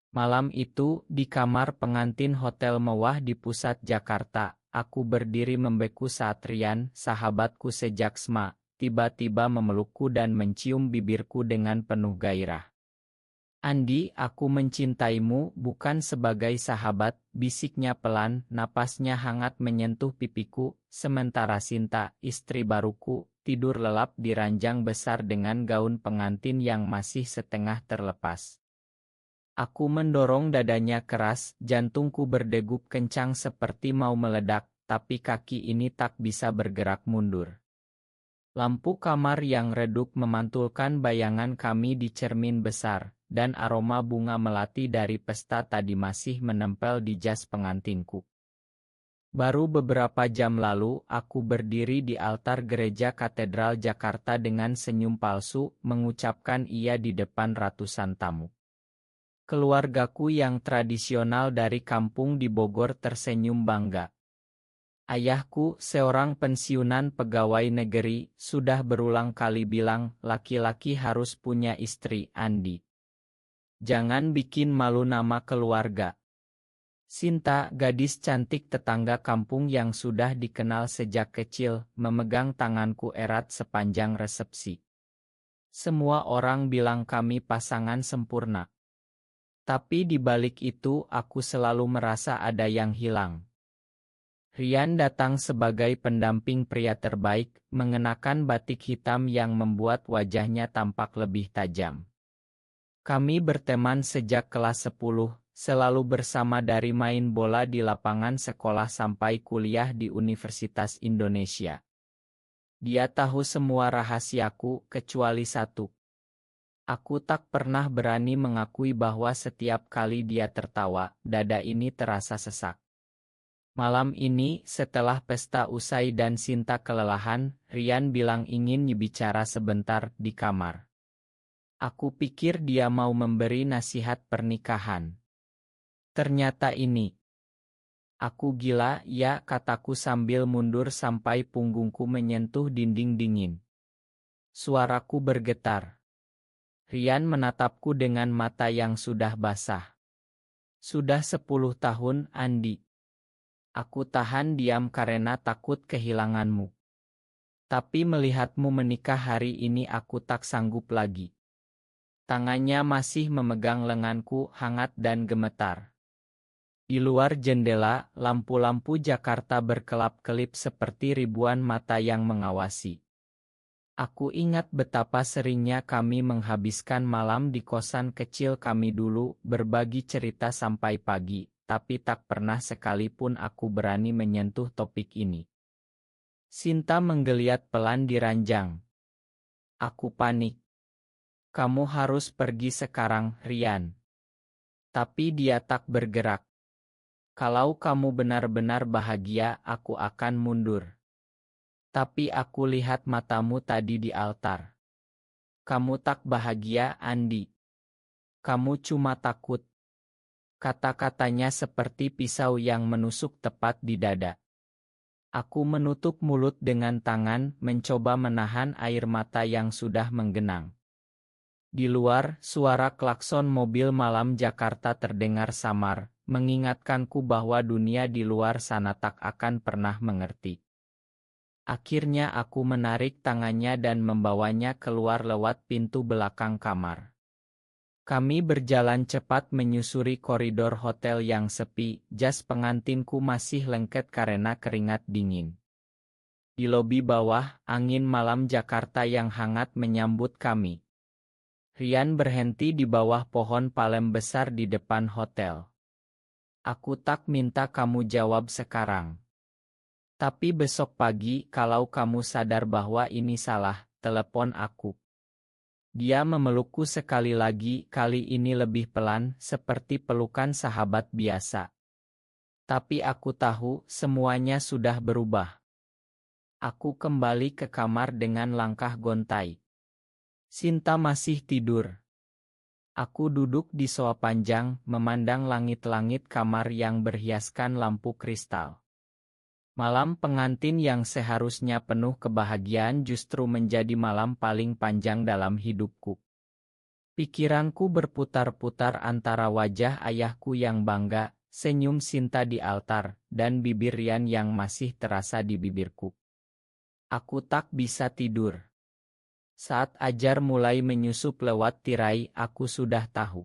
Malam itu, di kamar pengantin hotel mewah di pusat Jakarta, aku berdiri membeku saat Rian, sahabatku sejak SMA, tiba-tiba memelukku dan mencium bibirku dengan penuh gairah. Andi, aku mencintaimu bukan sebagai sahabat, bisiknya pelan, napasnya hangat menyentuh pipiku, sementara Sinta, istri baruku, tidur lelap di ranjang besar dengan gaun pengantin yang masih setengah terlepas. Aku mendorong dadanya keras, jantungku berdegup kencang seperti mau meledak, tapi kaki ini tak bisa bergerak mundur. Lampu kamar yang redup memantulkan bayangan kami di cermin besar, dan aroma bunga melati dari pesta tadi masih menempel di jas pengantinku. Baru beberapa jam lalu, aku berdiri di altar gereja Katedral Jakarta dengan senyum palsu, mengucapkan iya di depan ratusan tamu. Keluargaku yang tradisional dari kampung di Bogor tersenyum bangga. Ayahku, seorang pensiunan pegawai negeri, sudah berulang kali bilang, laki-laki harus punya istri, Andi. Jangan bikin malu nama keluarga. Sinta, gadis cantik tetangga kampung yang sudah dikenal sejak kecil, memegang tanganku erat sepanjang resepsi. Semua orang bilang kami pasangan sempurna. Tapi di balik itu aku selalu merasa ada yang hilang. Rian datang sebagai pendamping pria terbaik, mengenakan batik hitam yang membuat wajahnya tampak lebih tajam. Kami berteman sejak kelas 10, selalu bersama dari main bola di lapangan sekolah sampai kuliah di Universitas Indonesia. Dia tahu semua rahasiaku, kecuali satu. Aku tak pernah berani mengakui bahwa setiap kali dia tertawa, dada ini terasa sesak. Malam ini, setelah pesta usai dan Sinta kelelahan, Rian bilang ingin bicara sebentar di kamar. Aku pikir dia mau memberi nasihat pernikahan. Ternyata ini. Aku gila, ya, kataku sambil mundur sampai punggungku menyentuh dinding dingin. Suaraku bergetar. Rian menatapku dengan mata yang sudah basah. Sudah 10 tahun, Andi. Aku tahan diam karena takut kehilanganmu. Tapi melihatmu menikah hari ini aku tak sanggup lagi. Tangannya masih memegang lenganku hangat dan gemetar. Di luar jendela, lampu-lampu Jakarta berkelap-kelip seperti ribuan mata yang mengawasi. Aku ingat betapa seringnya kami menghabiskan malam di kosan kecil kami dulu, berbagi cerita sampai pagi, tapi tak pernah sekalipun aku berani menyentuh topik ini. Sinta menggeliat pelan di ranjang. Aku panik. Kamu harus pergi sekarang, Rian. Tapi dia tak bergerak. Kalau kamu benar-benar bahagia, aku akan mundur. Tapi aku lihat matamu tadi di altar. Kamu tak bahagia, Andi. Kamu cuma takut. Kata-katanya seperti pisau yang menusuk tepat di dada. Aku menutup mulut dengan tangan, mencoba menahan air mata yang sudah menggenang. Di luar, suara klakson mobil malam Jakarta terdengar samar, mengingatkanku bahwa dunia di luar sana tak akan pernah mengerti. Akhirnya aku menarik tangannya dan membawanya keluar lewat pintu belakang kamar. Kami berjalan cepat menyusuri koridor hotel yang sepi, jas pengantinku masih lengket karena keringat dingin. Di lobi bawah, angin malam Jakarta yang hangat menyambut kami. Rian berhenti di bawah pohon palem besar di depan hotel. Aku tak minta kamu jawab sekarang. Tapi besok pagi, kalau kamu sadar bahwa ini salah, telepon aku. Dia memelukku sekali lagi, kali ini lebih pelan, seperti pelukan sahabat biasa. Tapi aku tahu, semuanya sudah berubah. Aku kembali ke kamar dengan langkah gontai. Sinta masih tidur. Aku duduk di sofa panjang, memandang langit-langit kamar yang berhiaskan lampu kristal. Malam pengantin yang seharusnya penuh kebahagiaan justru menjadi malam paling panjang dalam hidupku. Pikiranku berputar-putar antara wajah ayahku yang bangga, senyum Sinta di altar, dan bibir Rian yang masih terasa di bibirku. Aku tak bisa tidur. Saat ajar mulai menyusup lewat tirai, aku sudah tahu.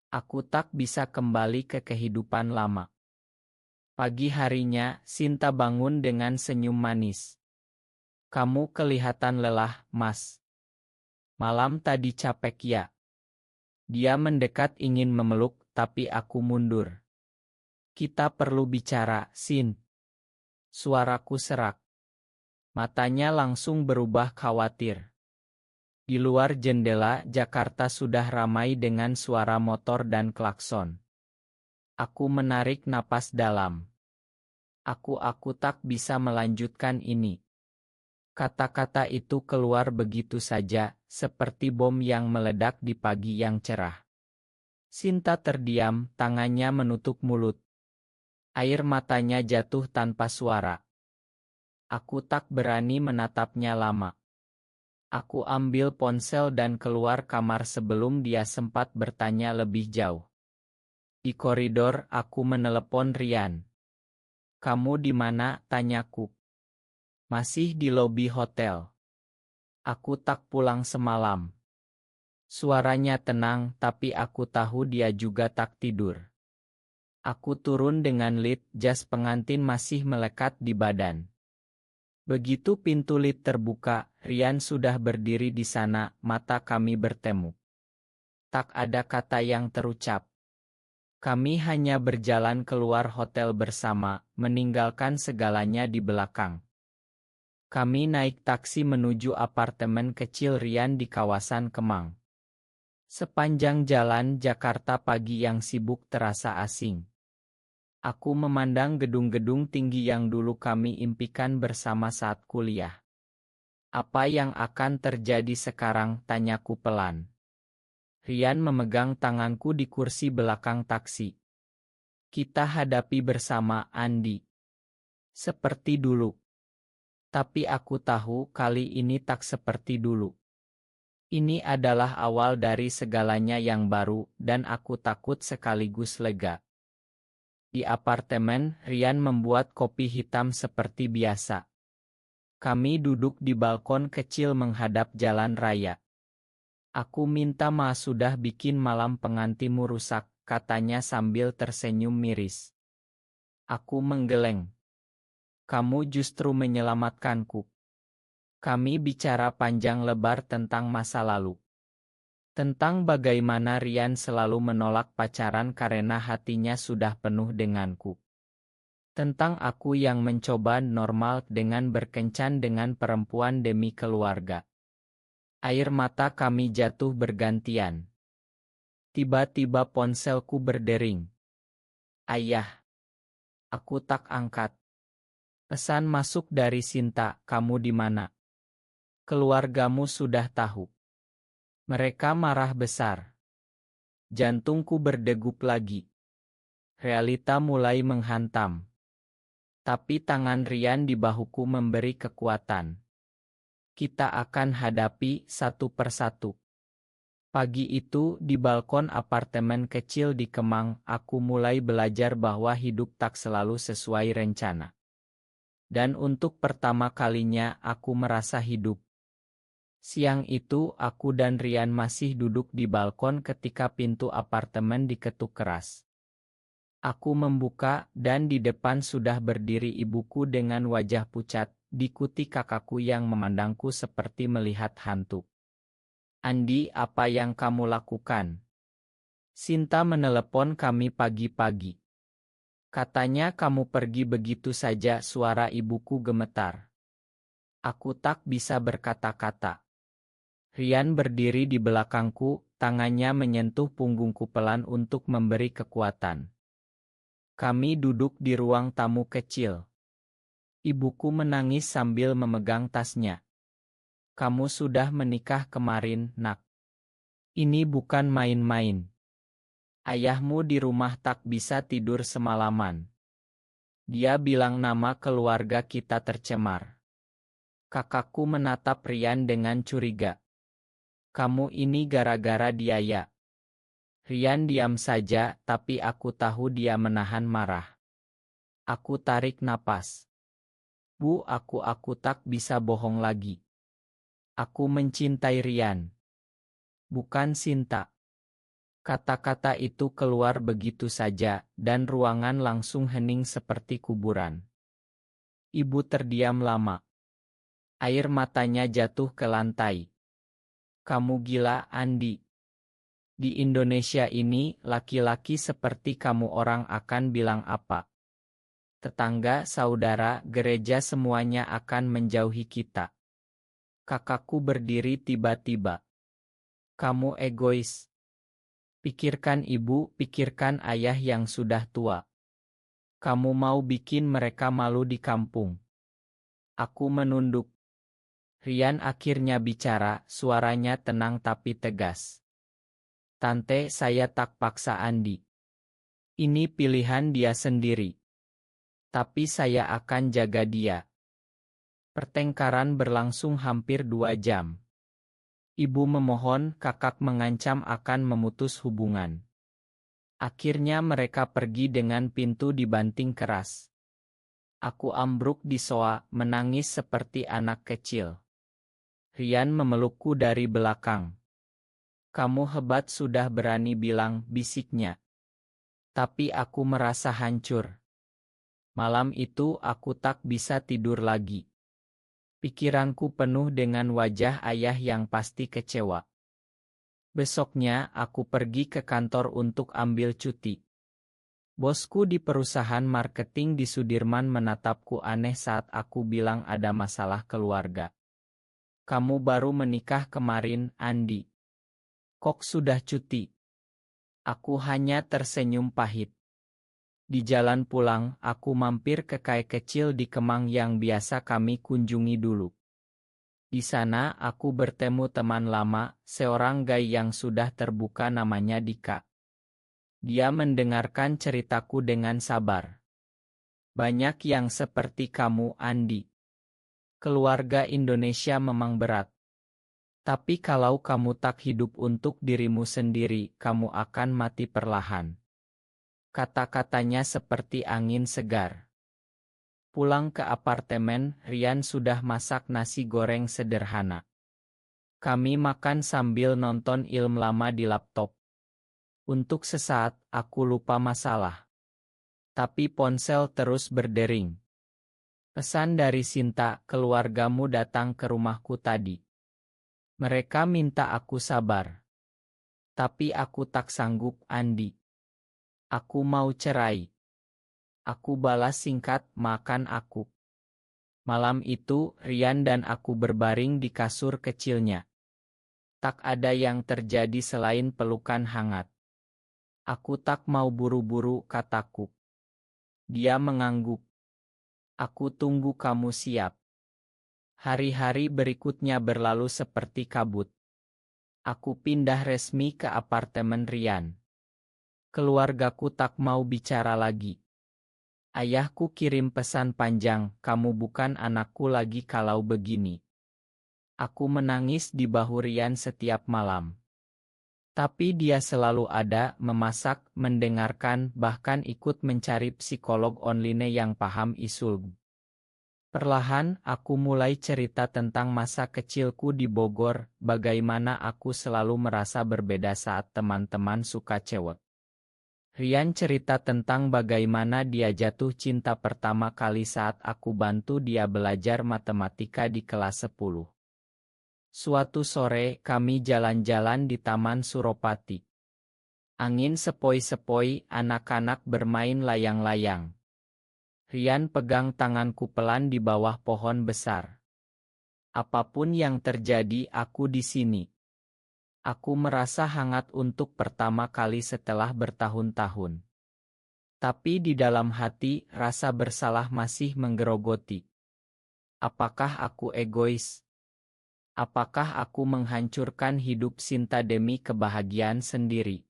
Aku tak bisa kembali ke kehidupan lama. Pagi harinya, Sinta bangun dengan senyum manis. Kamu kelihatan lelah, Mas. Malam tadi capek ya? Dia mendekat ingin memeluk, tapi aku mundur. Kita perlu bicara, Sin. Suaraku serak. Matanya langsung berubah khawatir. Di luar jendela, Jakarta sudah ramai dengan suara motor dan klakson. Aku menarik napas dalam. Aku tak bisa melanjutkan ini. Kata-kata itu keluar begitu saja, seperti bom yang meledak di pagi yang cerah. Sinta terdiam, tangannya menutup mulut. Air matanya jatuh tanpa suara. Aku tak berani menatapnya lama. Aku ambil ponsel dan keluar kamar sebelum dia sempat bertanya lebih jauh. Di koridor, aku menelepon Rian. Kamu di mana? Tanyaku. Masih di lobi hotel. Aku tak pulang semalam. Suaranya tenang, tapi aku tahu dia juga tak tidur. Aku turun dengan lid, jas pengantin masih melekat di badan. Begitu pintu lift terbuka, Rian sudah berdiri di sana, mata kami bertemu. Tak ada kata yang terucap. Kami hanya berjalan keluar hotel bersama, meninggalkan segalanya di belakang. Kami naik taksi menuju apartemen kecil Rian di kawasan Kemang. Sepanjang jalan Jakarta pagi yang sibuk terasa asing. Aku memandang gedung-gedung tinggi yang dulu kami impikan bersama saat kuliah. Apa yang akan terjadi sekarang? Tanyaku pelan. Rian memegang tanganku di kursi belakang taksi. Kita hadapi bersama, Andi. Seperti dulu. Tapi aku tahu kali ini tak seperti dulu. Ini adalah awal dari segalanya yang baru, dan aku takut sekaligus lega. Di apartemen, Rian membuat kopi hitam seperti biasa. Kami duduk di balkon kecil menghadap jalan raya. Aku minta maaf sudah bikin malam pengantimu rusak, katanya sambil tersenyum miris. Aku menggeleng. Kamu justru menyelamatkanku. Kami bicara panjang lebar tentang masa lalu. Tentang bagaimana Rian selalu menolak pacaran karena hatinya sudah penuh denganku. Tentang aku yang mencoba normal dengan berkencan dengan perempuan demi keluarga. Air mata kami jatuh bergantian. Tiba-tiba ponselku berdering. Ayah. Aku tak angkat. Pesan masuk dari Sinta, kamu di mana? Keluargamu sudah tahu. Mereka marah besar. Jantungku berdegup lagi. Realita mulai menghantam. Tapi tangan Rian di bahuku memberi kekuatan. Kita akan hadapi satu persatu. Pagi itu, di balkon apartemen kecil di Kemang, aku mulai belajar bahwa hidup tak selalu sesuai rencana. Dan untuk pertama kalinya, aku merasa hidup. Siang itu, aku dan Rian masih duduk di balkon ketika pintu apartemen diketuk keras. Aku membuka, dan di depan sudah berdiri ibuku dengan wajah pucat, diikuti kakakku yang memandangku seperti melihat hantu. Andi, apa yang kamu lakukan? Sinta menelepon kami pagi-pagi. Katanya kamu pergi begitu saja, suara ibuku gemetar. Aku tak bisa berkata-kata. Rian berdiri di belakangku, tangannya menyentuh punggungku pelan untuk memberi kekuatan. Kami duduk di ruang tamu kecil. Ibuku menangis sambil memegang tasnya. Kamu sudah menikah kemarin, Nak. Ini bukan main-main. Ayahmu di rumah tak bisa tidur semalaman. Dia bilang nama keluarga kita tercemar. Kakakku menatap Rian dengan curiga. Kamu ini gara-gara dia ya. Rian diam saja, tapi aku tahu dia menahan marah. Aku tarik napas. Bu, aku tak bisa bohong lagi. Aku mencintai Rian. Bukan Sinta. Kata-kata itu keluar begitu saja, dan ruangan langsung hening seperti kuburan. Ibu terdiam lama. Air matanya jatuh ke lantai. Kamu gila, Andi. Di Indonesia ini, laki-laki seperti kamu orang akan bilang apa? Tetangga, saudara, gereja semuanya akan menjauhi kita. Kakakku berdiri tiba-tiba. Kamu egois. Pikirkan ibu, pikirkan ayah yang sudah tua. Kamu mau bikin mereka malu di kampung. Aku menunduk. Rian akhirnya bicara, suaranya tenang tapi tegas. Tante, saya tak paksa Andi. Ini pilihan dia sendiri. Tapi saya akan jaga dia. Pertengkaran berlangsung hampir 2 jam. Ibu memohon, kakak mengancam akan memutus hubungan. Akhirnya mereka pergi dengan pintu dibanting keras. Aku ambruk di sofa, menangis seperti anak kecil. Rian memelukku dari belakang. Kamu hebat, sudah berani bilang, bisiknya. Tapi aku merasa hancur. Malam itu aku tak bisa tidur lagi. Pikiranku penuh dengan wajah ayah yang pasti kecewa. Besoknya aku pergi ke kantor untuk ambil cuti. Bosku di perusahaan marketing di Sudirman menatapku aneh saat aku bilang ada masalah keluarga. Kamu baru menikah kemarin, Andi. Kok sudah cuti? Aku hanya tersenyum pahit. Di jalan pulang, aku mampir ke kai kecil di Kemang yang biasa kami kunjungi dulu. Di sana aku bertemu teman lama, seorang gay yang sudah terbuka, namanya Dika. Dia mendengarkan ceritaku dengan sabar. Banyak yang seperti kamu, Andi. Keluarga Indonesia memang berat. Tapi kalau kamu tak hidup untuk dirimu sendiri, kamu akan mati perlahan. Kata-katanya seperti angin segar. Pulang ke apartemen, Rian sudah masak nasi goreng sederhana. Kami makan sambil nonton film lama di laptop. Untuk sesaat, aku lupa masalah. Tapi ponsel terus berdering. Pesan dari Sinta, keluargamu datang ke rumahku tadi. Mereka minta aku sabar. Tapi aku tak sanggup, Andi. Aku mau cerai. Aku balas singkat, makan aku. Malam itu, Rian dan aku berbaring di kasur kecilnya. Tak ada yang terjadi selain pelukan hangat. Aku tak mau buru-buru, kataku. Dia mengangguk. Aku tunggu kamu siap. Hari-hari berikutnya berlalu seperti kabut. Aku pindah resmi ke apartemen Rian. Keluargaku tak mau bicara lagi. Ayahku kirim pesan panjang, kamu bukan anakku lagi kalau begini. Aku menangis di bahu Rian setiap malam. Tapi dia selalu ada, memasak, mendengarkan, bahkan ikut mencari psikolog online yang paham isu. Perlahan, aku mulai cerita tentang masa kecilku di Bogor, bagaimana aku selalu merasa berbeda saat teman-teman suka cewek. Rian cerita tentang bagaimana dia jatuh cinta pertama kali saat aku bantu dia belajar matematika di kelas 10. Suatu sore, kami jalan-jalan di Taman Suropati. Angin sepoi-sepoi, anak-anak bermain layang-layang. Rian pegang tanganku pelan di bawah pohon besar. Apapun yang terjadi, aku di sini. Aku merasa hangat untuk pertama kali setelah bertahun-tahun. Tapi di dalam hati, rasa bersalah masih menggerogoti. Apakah aku egois? Apakah aku menghancurkan hidup Sinta demi kebahagiaan sendiri?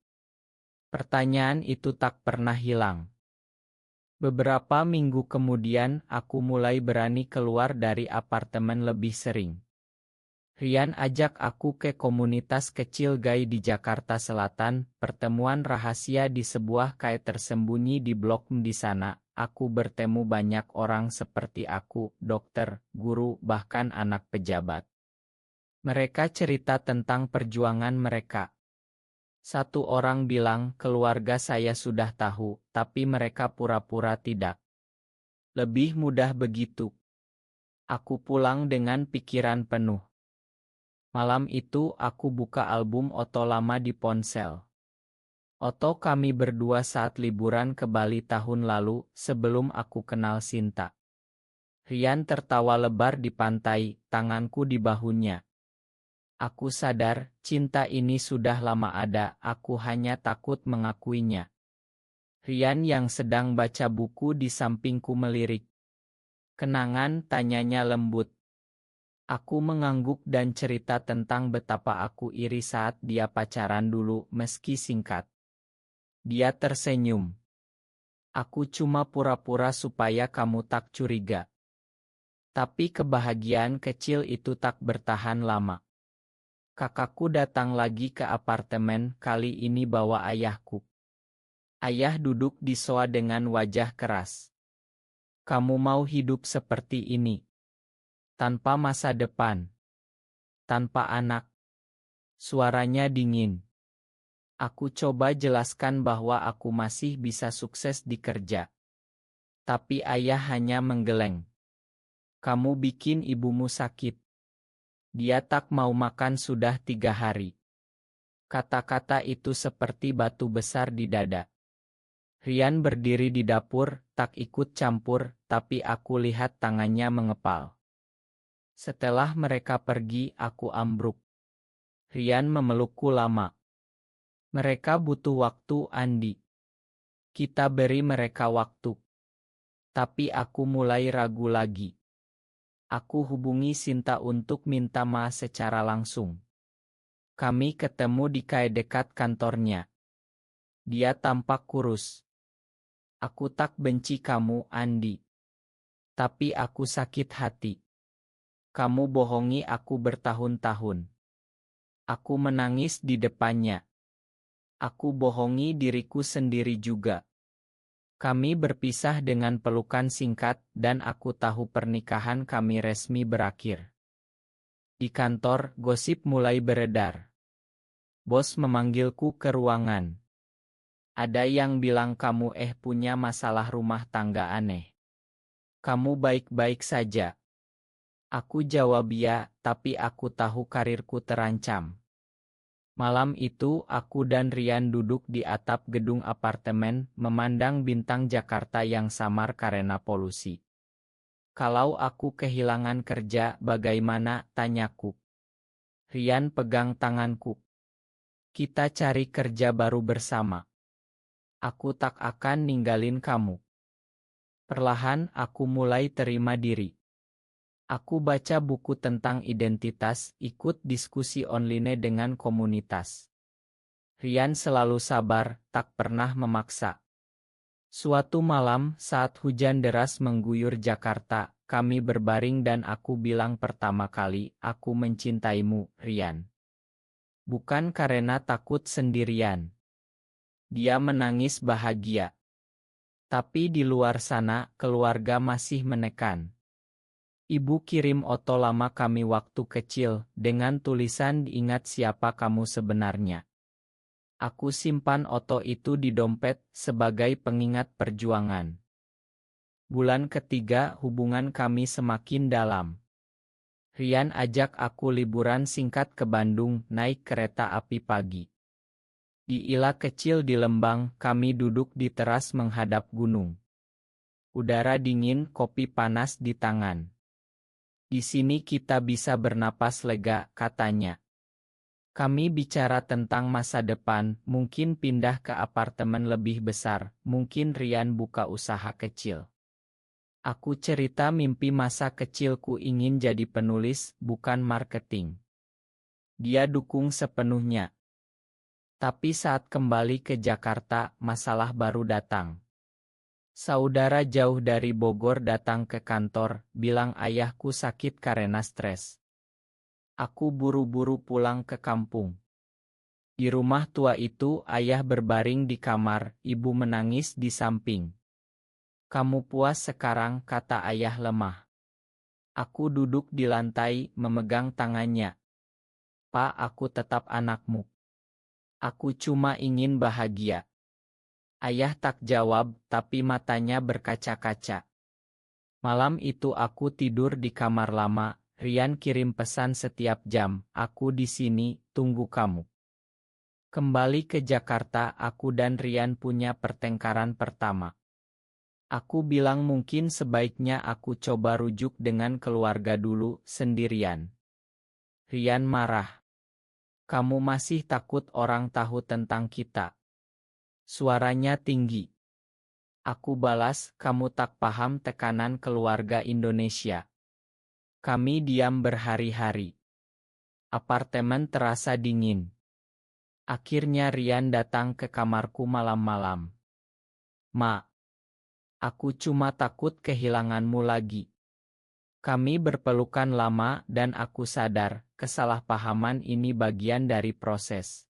Pertanyaan itu tak pernah hilang. Beberapa minggu kemudian, aku mulai berani keluar dari apartemen lebih sering. Rian ajak aku ke komunitas kecil gay di Jakarta Selatan, pertemuan rahasia di sebuah kai tersembunyi di blok M. Di sana, aku bertemu banyak orang seperti aku, dokter, guru, bahkan anak pejabat. Mereka cerita tentang perjuangan mereka. Satu orang bilang, keluarga saya sudah tahu, tapi mereka pura-pura tidak. Lebih mudah begitu. Aku pulang dengan pikiran penuh. Malam itu aku buka album Oto lama di ponsel. Oto kami berdua saat liburan ke Bali tahun lalu, sebelum aku kenal Sinta. Rian tertawa lebar di pantai, tanganku di bahunya. Aku sadar, cinta ini sudah lama ada, aku hanya takut mengakuinya. Rian yang sedang baca buku di sampingku melirik. Kenangan, tanyanya lembut. Aku mengangguk dan cerita tentang betapa aku iri saat dia pacaran dulu, meski singkat. Dia tersenyum. Aku cuma pura-pura supaya kamu tak curiga. Tapi kebahagiaan kecil itu tak bertahan lama. Kakakku datang lagi ke apartemen, kali ini bawa ayahku. Ayah duduk di sofa dengan wajah keras. Kamu mau hidup seperti ini? Tanpa masa depan? Tanpa anak? Suaranya dingin. Aku coba jelaskan bahwa aku masih bisa sukses di kerja. Tapi ayah hanya menggeleng. Kamu bikin ibumu sakit. Dia tak mau makan sudah 3 hari. Kata-kata itu seperti batu besar di dada. Rian berdiri di dapur, tak ikut campur, tapi aku lihat tangannya mengepal. Setelah mereka pergi, aku ambruk. Rian memelukku lama. Mereka butuh waktu, Andi. Kita beri mereka waktu. Tapi aku mulai ragu lagi. Aku hubungi Sinta untuk minta maaf secara langsung. Kami ketemu di kai dekat kantornya. Dia tampak kurus. Aku tak benci kamu, Andi. Tapi aku sakit hati. Kamu bohongi aku bertahun-tahun. Aku menangis di depannya. Aku bohongi diriku sendiri juga. Kami berpisah dengan pelukan singkat, dan aku tahu pernikahan kami resmi berakhir. Di kantor, gosip mulai beredar. Bos memanggilku ke ruangan. Ada yang bilang kamu punya masalah rumah tangga aneh. Kamu baik-baik saja. Aku jawab ya, tapi aku tahu karirku terancam. Malam itu, aku dan Rian duduk di atap gedung apartemen, memandang bintang Jakarta yang samar karena polusi. Kalau aku kehilangan kerja, bagaimana? Tanyaku. Rian pegang tanganku. Kita cari kerja baru bersama. Aku tak akan ninggalin kamu. Perlahan, aku mulai terima diri. Aku baca buku tentang identitas, ikut diskusi online dengan komunitas. Rian selalu sabar, tak pernah memaksa. Suatu malam, saat hujan deras mengguyur Jakarta, kami berbaring dan aku bilang pertama kali, aku mencintaimu, Rian. Bukan karena takut sendirian. Dia menangis bahagia. Tapi di luar sana, keluarga masih menekan. Ibu kirim oto lama kami waktu kecil, dengan tulisan ingat siapa kamu sebenarnya. Aku simpan oto itu di dompet, sebagai pengingat perjuangan. Bulan ketiga, hubungan kami semakin dalam. Rian ajak aku liburan singkat ke Bandung, naik kereta api pagi. Di Ila kecil di Lembang, kami duduk di teras menghadap gunung. Udara dingin, kopi panas di tangan. Di sini kita bisa bernapas lega, katanya. Kami bicara tentang masa depan, mungkin pindah ke apartemen lebih besar, mungkin Rian buka usaha kecil. Aku cerita mimpi masa kecilku ingin jadi penulis, bukan marketing. Dia dukung sepenuhnya. Tapi saat kembali ke Jakarta, masalah baru datang. Saudara jauh dari Bogor datang ke kantor, bilang ayahku sakit karena stres. Aku buru-buru pulang ke kampung. Di rumah tua itu, ayah berbaring di kamar, ibu menangis di samping. "Kamu puas sekarang?" kata ayah lemah. Aku duduk di lantai, memegang tangannya. "Pak, aku tetap anakmu. Aku cuma ingin bahagia." Ayah tak jawab, tapi matanya berkaca-kaca. Malam itu aku tidur di kamar lama. Rian kirim pesan setiap jam, "Aku di sini, tunggu kamu." Kembali ke Jakarta, aku dan Rian punya pertengkaran pertama. Aku bilang mungkin sebaiknya aku coba rujuk dengan keluarga dulu, sendirian. Rian marah. "Kamu masih takut orang tahu tentang kita?" Suaranya tinggi. Aku balas, "Kamu tak paham tekanan keluarga Indonesia. Kami diam berhari-hari. Apartemen terasa dingin." Akhirnya Rian datang ke kamarku malam-malam. "Ma, aku cuma takut kehilanganmu lagi." Kami berpelukan lama dan aku sadar, kesalahpahaman ini bagian dari proses.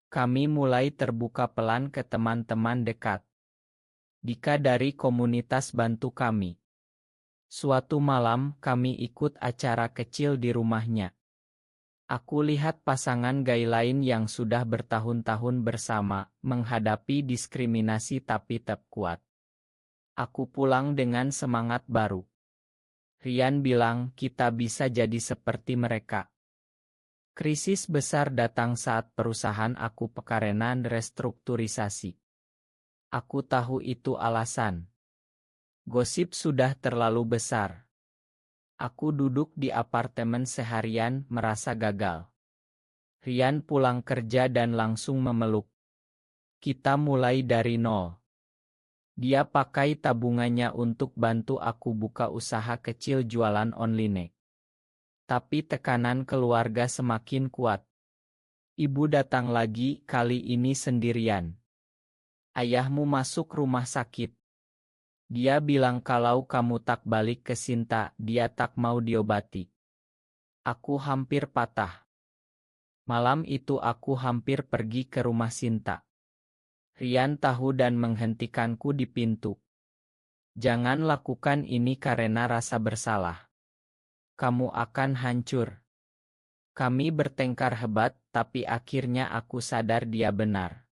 Kami mulai terbuka pelan ke teman-teman dekat. Dika dari komunitas bantu kami. Suatu malam kami ikut acara kecil di rumahnya. Aku lihat pasangan gay lain yang sudah bertahun-tahun bersama, menghadapi diskriminasi tapi tetap kuat. Aku pulang dengan semangat baru. Rian bilang kita bisa jadi seperti mereka. Krisis besar datang saat perusahaan aku karena restrukturisasi. Aku tahu itu alasan. Gosip sudah terlalu besar. Aku duduk di apartemen seharian, merasa gagal. Rian pulang kerja dan langsung memeluk. Kita mulai dari nol. Dia pakai tabungannya untuk bantu aku buka usaha kecil jualan online. Tapi tekanan keluarga semakin kuat. Ibu datang lagi, kali ini sendirian. "Ayahmu masuk rumah sakit. Dia bilang kalau kamu tak balik ke Sinta, dia tak mau diobati." Aku hampir patah. Malam itu aku hampir pergi ke rumah Sinta. Rian tahu dan menghentikanku di pintu. "Jangan lakukan ini karena rasa bersalah. Kamu akan hancur." Kami bertengkar hebat, tapi akhirnya aku sadar dia benar.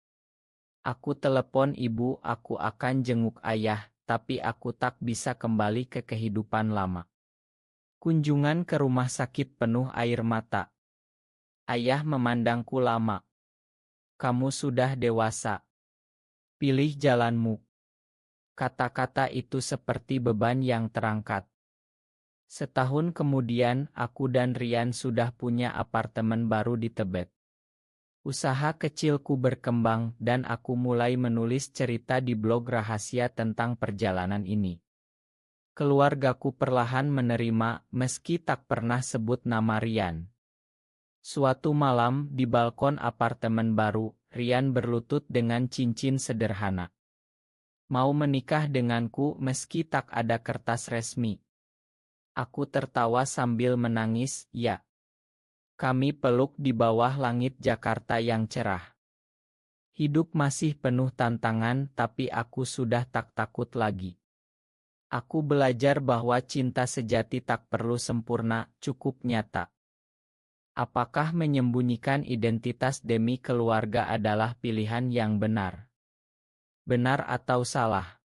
Aku telepon ibu, aku akan jenguk ayah, tapi aku tak bisa kembali ke kehidupan lama. Kunjungan ke rumah sakit penuh air mata. Ayah memandangku lama. "Kamu sudah dewasa. Pilih jalanmu." Kata-kata itu seperti beban yang terangkat. Setahun kemudian, aku dan Rian sudah punya apartemen baru di Tebet. Usaha kecilku berkembang dan aku mulai menulis cerita di blog rahasia tentang perjalanan ini. Keluargaku perlahan menerima meski tak pernah sebut nama Rian. Suatu malam di balkon apartemen baru, Rian berlutut dengan cincin sederhana. Mau menikah denganku meski tak ada kertas resmi. Aku tertawa sambil menangis, "Ya." Kami peluk di bawah langit Jakarta yang cerah. Hidup masih penuh tantangan, tapi aku sudah tak takut lagi. Aku belajar bahwa cinta sejati tak perlu sempurna, cukup nyata. Apakah menyembunyikan identitas demi keluarga adalah pilihan yang benar? Benar atau salah?